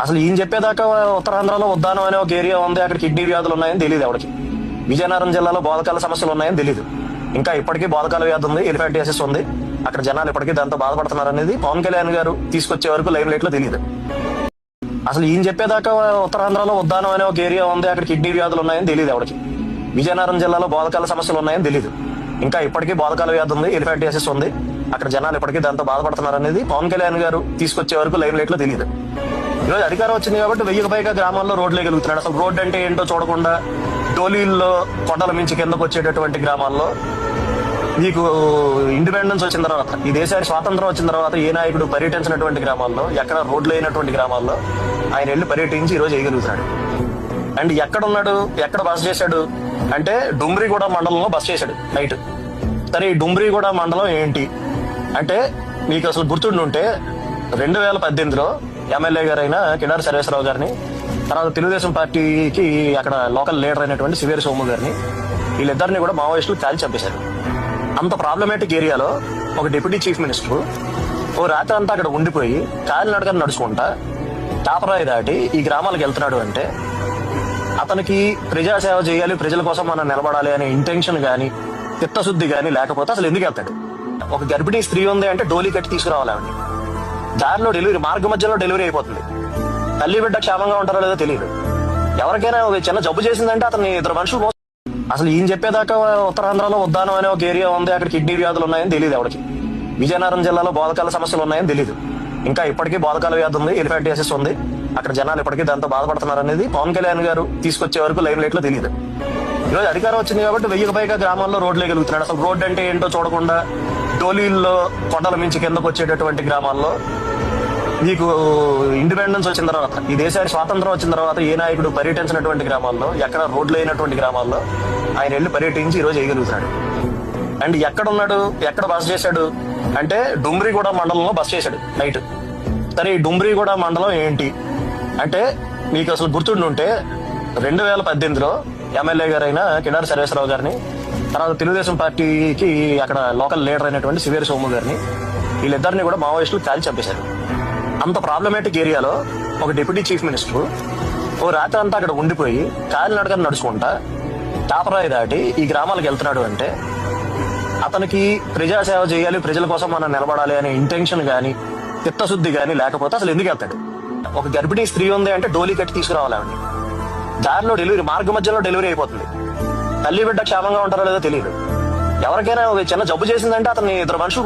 అసలు ఈయన చెప్పేదాకా ఉత్తరాంధ్రలో ఉద్దానం అనే ఒక ఏరియా ఉంది, అక్కడ కిడ్నీ వ్యాధులు ఉన్నాయని తెలియదు ఎవరికి. విజయనగరం జిల్లాలో బోధకాల సమస్యలు ఉన్నాయని తెలియదు. ఇంకా ఇప్పటికీ బోధకాల వ్యాధి ఉంది, ఎలిఫాంటియాసిస్ ఉంది, అక్కడ జనాలు ఇప్పటికీ దాంతో బాధపడుతున్నారు అనేది పవన్ కళ్యాణ్ గారు తీసుకొచ్చే వరకు లైవ్ లైట్ లో తెలియదు. అసలు ఈయన చెప్పేదాకా ఉత్తరాంధ్రలో ఉద్దానం అనే ఒక ఏరియా ఉంది, అక్కడ కిడ్నీ వ్యాధులు ఉన్నాయని తెలియదు ఎవరికి. విజయనగరం జిల్లాలో బోధకాల సమస్యలు ఉన్నాయని తెలియదు. ఇంకా ఇప్పటికీ బోధకాల వ్యాధి ఉంది, ఎలిఫాంటియాసిస్ ఉంది, అక్కడ జనాలు ఇప్పటికీ దాంతో బాధపడుతున్నారు అనేది పవన్ కళ్యాణ్ గారు తీసుకొచ్చే వరకు లైవ్ లైట్ లో తెలియదు. ఈరోజు అధికారం వచ్చింది కాబట్టి 1000కి పైగా గ్రామాల్లో రోడ్లు వేయగలుగుతున్నాడు. అసలు రోడ్డు అంటే ఏంటో చూడకుండా డోలీల్లో కొండల మించి కిందకు వచ్చేటటువంటి గ్రామాల్లో మీకు ఇండిపెండెన్స్ వచ్చిన తర్వాత, ఈ దేశానికి స్వాతంత్రం వచ్చిన తర్వాత ఏ నాయకుడు పర్యటించినటువంటి గ్రామాల్లో, ఎక్కడ రోడ్లు అయినటువంటి గ్రామాల్లో ఆయన వెళ్ళి పర్యటించి ఈరోజు వేయగలుగుతున్నాడు. అండ్ ఎక్కడున్నాడు, ఎక్కడ బస చేశాడు అంటే డుమ్రిగూడ మండలంలో బస చేశాడు నైట్. సరే ఈ డుమ్రిగూడ మండలం ఏంటి అంటే మీకు అసలు గుర్తుండుంటే 2018లో ఎమ్మెల్యే గారైన కిడారి సర్వేశ్వరరావు గారిని, తర్వాత తెలుగుదేశం పార్టీకి అక్కడ లోకల్ లీడర్ అయినటువంటి శివేరి సోము గారిని, వీళ్ళిద్దరిని కూడా మావోయిస్టులు కాల్చి చంపేశారు. అంత ప్రాబ్లమేటిక్ ఏరియాలో ఒక డిప్యూటీ చీఫ్ మినిస్టర్ ఓ రాత్రి అంతా అక్కడ ఉండిపోయి కాలినడకని నడుచుకుంటా టాపరాయి దాటి ఈ గ్రామాలకు వెళ్తున్నాడు అంటే అతనికి ప్రజాసేవ చేయాలి, ప్రజల కోసం మనం నిలబడాలి అనే ఇంటెన్షన్ గానీ చిత్తశుద్ధి గానీ లేకపోతే అసలు ఎందుకు వెళ్తాడు? ఒక గర్భిణీ స్త్రీ ఉంది అంటే డోలీ కట్టి తీసుకురావాలి ఆవిడ. దారిలో డెలివరీ, మార్గ మధ్యలో డెలివరీ అయిపోతుంది. తల్లి బిడ్డ క్షేమంగా ఉంటారో లేదో తెలియదు. ఎవరికైనా ఒక చిన్న జబ్బు చేసిందంటే అతన్ని ఇద్దరు మనుషులు అసలు ఈయన చెప్పేదాకా ఉత్తరాంధ్రలో ఉద్దానం అనే ఒక ఏరియా ఉంది, అక్కడ కిడ్నీ వ్యాధులు ఉన్నాయని తెలియదు ఎవరికి. విజయనగరం జిల్లాలో బోధకాల సమస్యలు ఉన్నాయని తెలియదు. ఇంకా ఇప్పటికీ బోధకాల వ్యాధి ఉంది, ఎలిఫాంటియాసిస్ ఉంది, అక్కడ జనాలు ఇప్పటికీ దాంతో బాధపడుతున్నారు అనేది పవన్ కళ్యాణ్ గారు తీసుకొచ్చే వరకు లైవ్ లైట్ లో తెలియదు. ఈరోజు అధికారం వచ్చింది కాబట్టి 1000కి పైగా గ్రామాల్లో రోడ్లు వేయగలుగుతున్నాడు. అసలు రోడ్డు అంటే ఏంటో చూడకుండా డోలీల్లో కొండల మించి కిందకు వచ్చేటటువంటి గ్రామాల్లో మీకు ఇండిపెండెన్స్ వచ్చిన తర్వాత, ఈ దేశానికి స్వాతంత్రం వచ్చిన తర్వాత ఏ నాయకుడు పర్యటించినటువంటి గ్రామాల్లో, ఎక్కడ రోడ్లు అయినటువంటి గ్రామాల్లో ఆయన వెళ్ళి పర్యటించి ఈరోజు వేయగలుగుతున్నాడు. అండ్ ఎక్కడున్నాడు, ఎక్కడ బస చేశాడు అంటే డుమ్రిగూడ మండలంలో బస చేశాడు నైట్. సరే ఈ డుమ్రిగూడ మండలం ఏంటి అంటే మీకు అసలు గుర్తుండుంటే 2018లో ఎమ్మెల్యే గారైన కిడారి సర్వేశ్వరరావు గారిని, తర్వాత తెలుగుదేశం పార్టీకి అక్కడ లోకల్ లీడర్ అయినటువంటి శివేరి సోము గారిని, వీళ్ళిద్దరిని కూడా మావోయిస్టులు కాల్చి చంపేశారు. అంత ప్రాబ్లమేటిక్ ఏరియాలో ఒక డిప్యూటీ చీఫ్ మినిస్టర్ ఓ రాత్రి అంతా అక్కడ ఉండిపోయి కాలినడకని నడుచుకుంటా టాపరాయి దాటి ఈ గ్రామాలకు వెళ్తున్నాడు అంటే అతనికి ప్రజాసేవ చేయాలి, ప్రజల కోసం మనం నిలబడాలి అనే ఇంటెన్షన్ గానీ చిత్తశుద్ధి గానీ లేకపోతే అసలు ఎందుకు వెళ్తాడు? ఒక గర్భిణీ స్త్రీ ఉంది అంటే డోలీ కట్టి తీసుకురావాలి ఆవిడ. దారిలో డెలివరీ, మార్గ మధ్యలో డెలివరీ అయిపోతుంది. తల్లి బిడ్డ క్షేమంగా ఉంటారో లేదో తెలియదు. ఎవరికైనా ఒక చిన్న జబ్బు చేసిందంటే అతన్ని ఇద్దరు మనుషులు